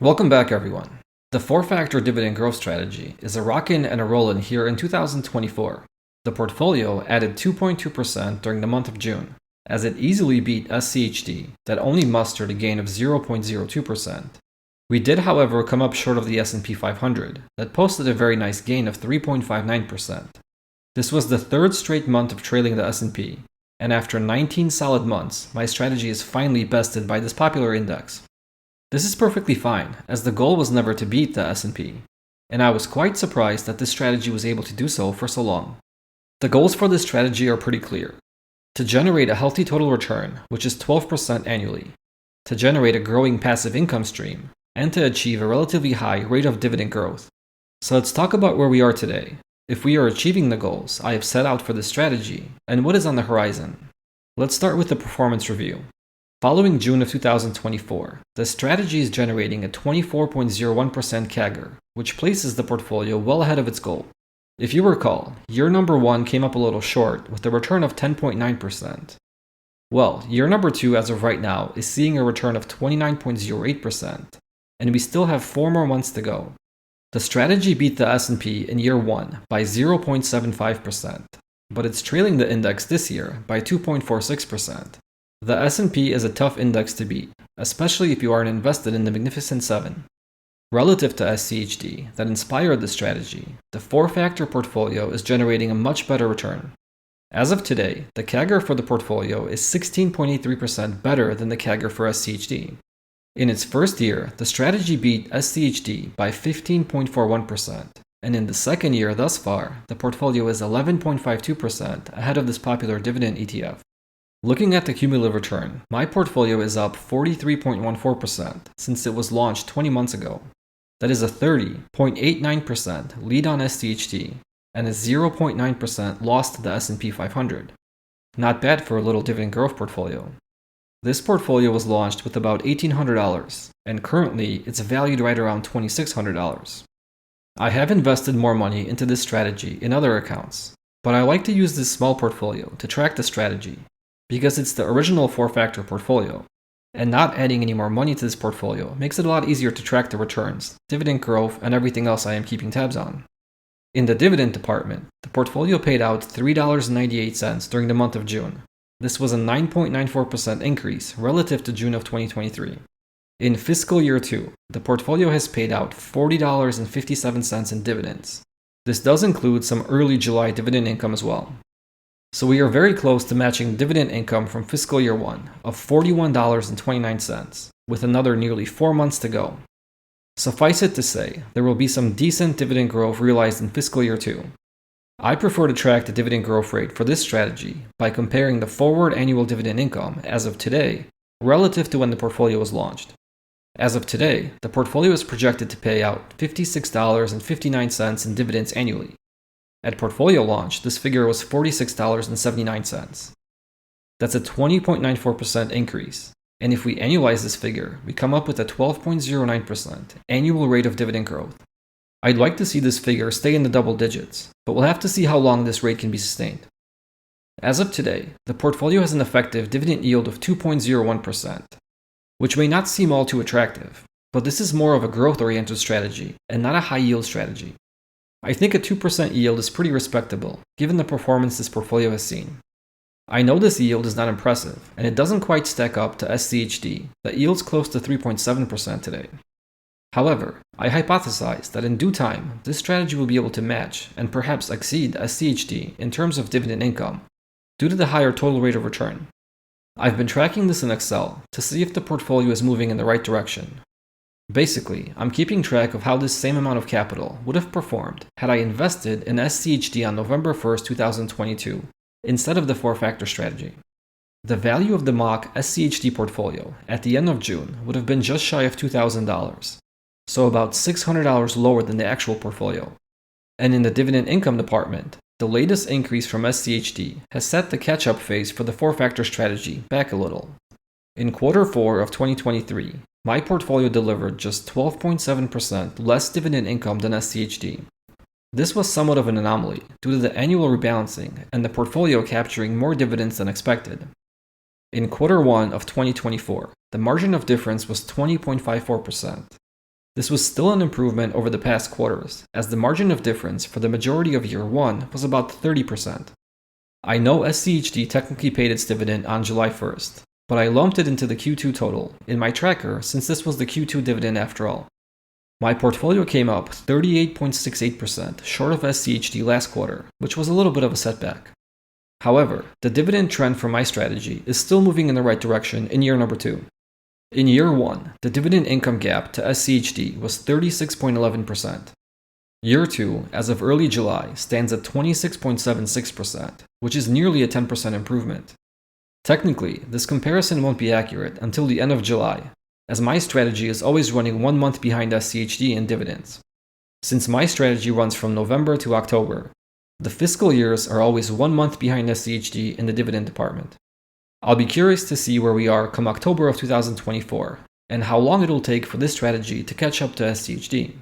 Welcome back, everyone. The four-factor dividend growth strategy is a rockin' and a rollin' here in 2024. The portfolio added 2.2% during the month of June, as it easily beat SCHD that only mustered a gain of 0.02%. We did, however, come up short of the S&P 500 that posted a very nice gain of 3.59%. This was the third straight month of trailing the S&P, and after 19 solid months, my strategy is finally bested by this popular index. This is perfectly fine, as the goal was never to beat the S&P, and I was quite surprised that this strategy was able to do so for so long. The goals for this strategy are pretty clear. To generate a healthy total return, which is 12% annually, to generate a growing passive income stream, and to achieve a relatively high rate of dividend growth. So let's talk about where we are today, if we are achieving the goals I have set out for this strategy, and what is on the horizon. Let's start with the performance review. Following June of 2024, the strategy is generating a 24.01% CAGR, which places the portfolio well ahead of its goal. If you recall, year number 1 came up a little short with a return of 10.9%. Well, year number 2 as of right now is seeing a return of 29.08%, and we still have 4 more months to go. The strategy beat the S&P in year 1 by 0.75%, but it's trailing the index this year by 2.46%. The S&P is a tough index to beat, especially if you aren't invested in the Magnificent Seven. Relative to SCHD that inspired the strategy, the four-factor portfolio is generating a much better return. As of today, the CAGR for the portfolio is 16.83% better than the CAGR for SCHD. In its first year, the strategy beat SCHD by 15.41%, and in the second year thus far, the portfolio is 11.52% ahead of this popular dividend ETF. Looking at the cumulative return, my portfolio is up 43.14% since it was launched 20 months ago. That is a 30.89% lead on SCHD and a 0.9% loss to the S&P 500. Not bad for a little dividend growth portfolio. This portfolio was launched with about $1,800, and currently it's valued right around $2,600. I have invested more money into this strategy in other accounts, but I like to use this small portfolio to track the strategy, because it's the original four-factor portfolio, and not adding any more money to this portfolio makes it a lot easier to track the returns, dividend growth, and everything else I am keeping tabs on. In the dividend department, the portfolio paid out $3.98 during the month of June. This was a 9.94% increase relative to June of 2023. In fiscal year 2, the portfolio has paid out $40.57 in dividends. This does include some early July dividend income as well. So we are very close to matching dividend income from fiscal year 1 of $41.29, with another nearly 4 months to go. Suffice it to say, there will be some decent dividend growth realized in fiscal year 2. I prefer to track the dividend growth rate for this strategy by comparing the forward annual dividend income as of today relative to when the portfolio was launched. As of today, the portfolio is projected to pay out $56.59 in dividends annually. At portfolio launch, this figure was $46.79. That's a 20.94% increase, and if we annualize this figure, we come up with a 12.09% annual rate of dividend growth. I'd like to see this figure stay in the double digits, but we'll have to see how long this rate can be sustained. As of today, the portfolio has an effective dividend yield of 2.01%, which may not seem all too attractive, but this is more of a growth-oriented strategy and not a high-yield strategy. I think a 2% yield is pretty respectable, given the performance this portfolio has seen. I know this yield is not impressive, and it doesn't quite stack up to SCHD that yields close to 3.7% today. However, I hypothesize that in due time, this strategy will be able to match and perhaps exceed SCHD in terms of dividend income, due to the higher total rate of return. I've been tracking this in Excel to see if the portfolio is moving in the right direction. Basically, I'm keeping track of how this same amount of capital would have performed had I invested in SCHD on November 1st, 2022, instead of the four-factor strategy. The value of the mock SCHD portfolio at the end of June would have been just shy of $2,000, so about $600 lower than the actual portfolio. And in the dividend income department, the latest increase from SCHD has set the catch-up phase for the four-factor strategy back a little. In quarter 4 of 2023, my portfolio delivered just 12.7% less dividend income than SCHD. This was somewhat of an anomaly due to the annual rebalancing and the portfolio capturing more dividends than expected. In quarter 1 of 2024, the margin of difference was 20.54%. This was still an improvement over the past quarters, as the margin of difference for the majority of year 1 was about 30%. I know SCHD technically paid its dividend on July 1st, but I lumped it into the Q2 total in my tracker since this was the Q2 dividend after all. My portfolio came up 38.68% short of SCHD last quarter, which was a little bit of a setback. However, the dividend trend for my strategy is still moving in the right direction in year number 2. In year 1, the dividend income gap to SCHD was 36.11%. Year 2, as of early July, stands at 26.76%, which is nearly a 10% improvement. Technically, this comparison won't be accurate until the end of July, as my strategy is always running 1 month behind SCHD in dividends. Since my strategy runs from November to October, the fiscal years are always 1 month behind SCHD in the dividend department. I'll be curious to see where we are come October of 2024, and how long it will take for this strategy to catch up to SCHD.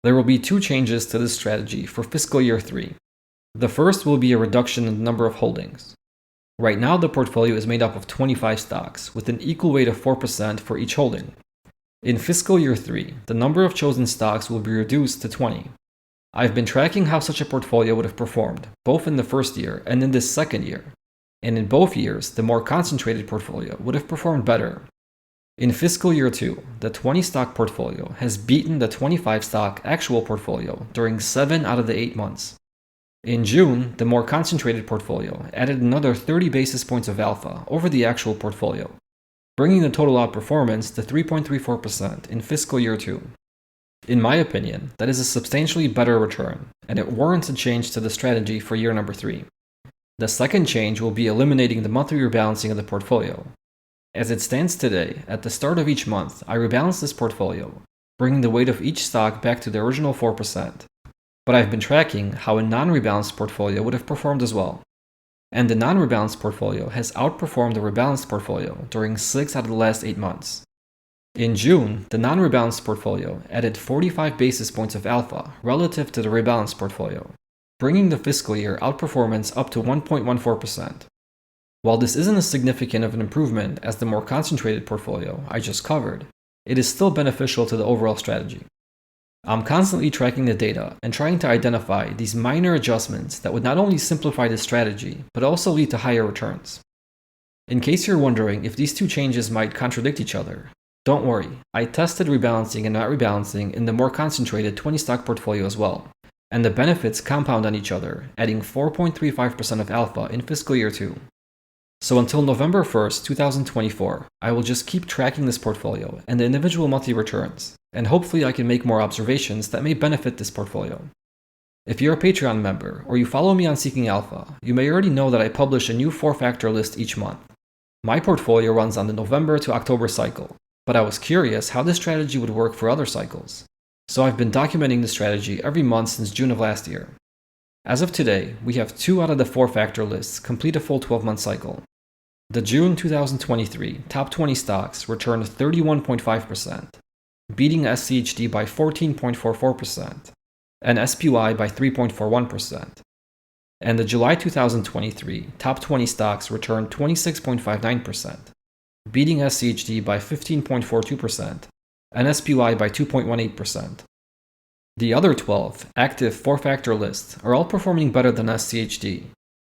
There will be 2 changes to this strategy for fiscal year 3. The first will be a reduction in the number of holdings. Right now, the portfolio is made up of 25 stocks, with an equal weight of 4% for each holding. In fiscal year 3, the number of chosen stocks will be reduced to 20. I've been tracking how such a portfolio would have performed, both in the first year and in this second year. And in both years, the more concentrated portfolio would have performed better. In fiscal year 2, the 20 stock portfolio has beaten the 25 stock actual portfolio during 7 out of the 8 months. In June, the more concentrated portfolio added another 30 basis points of alpha over the actual portfolio, bringing the total outperformance to 3.34% in fiscal year 2. In my opinion, that is a substantially better return, and it warrants a change to the strategy for year number 3. The second change will be eliminating the monthly rebalancing of the portfolio. As it stands today, at the start of each month, I rebalance this portfolio, bringing the weight of each stock back to the original 4%. But I've been tracking how a non-rebalanced portfolio would have performed as well. And the non-rebalanced portfolio has outperformed the rebalanced portfolio during 6 out of the last 8 months. In June, the non-rebalanced portfolio added 45 basis points of alpha relative to the rebalanced portfolio, bringing the fiscal year outperformance up to 1.14%. While this isn't as significant of an improvement as the more concentrated portfolio I just covered, it is still beneficial to the overall strategy. I'm constantly tracking the data and trying to identify these minor adjustments that would not only simplify the strategy, but also lead to higher returns. In case you're wondering if these 2 changes might contradict each other, don't worry, I tested rebalancing and not rebalancing in the more concentrated 20 stock portfolio as well, and the benefits compound on each other, adding 4.35% of alpha in fiscal year 2. So until November 1st, 2024, I will just keep tracking this portfolio and the individual monthly returns, and hopefully I can make more observations that may benefit this portfolio. If you're a Patreon member, or you follow me on Seeking Alpha, you may already know that I publish a new 4-factor list each month. My portfolio runs on the November to October cycle, but I was curious how this strategy would work for other cycles. So I've been documenting the strategy every month since June of last year. As of today, we have 2 out of the 4-factor lists complete a full 12-month cycle. The June 2023 top 20 stocks returned 31.5%, beating SCHD by 14.44% and SPY by 3.41%. And the July 2023 top 20 stocks returned 26.59%, beating SCHD by 15.42% and SPY by 2.18%. The other 12 active 4-factor lists are all performing better than SCHD,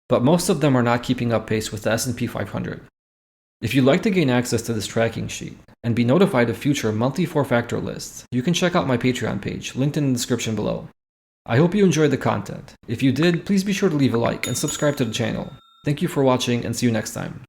but most of them are not keeping up pace with the S&P 500. If you'd like to gain access to this tracking sheet and be notified of future monthly 4-factor lists, you can check out my Patreon page, linked in the description below. I hope you enjoyed the content. If you did, please be sure to leave a like and subscribe to the channel. Thank you for watching and see you next time.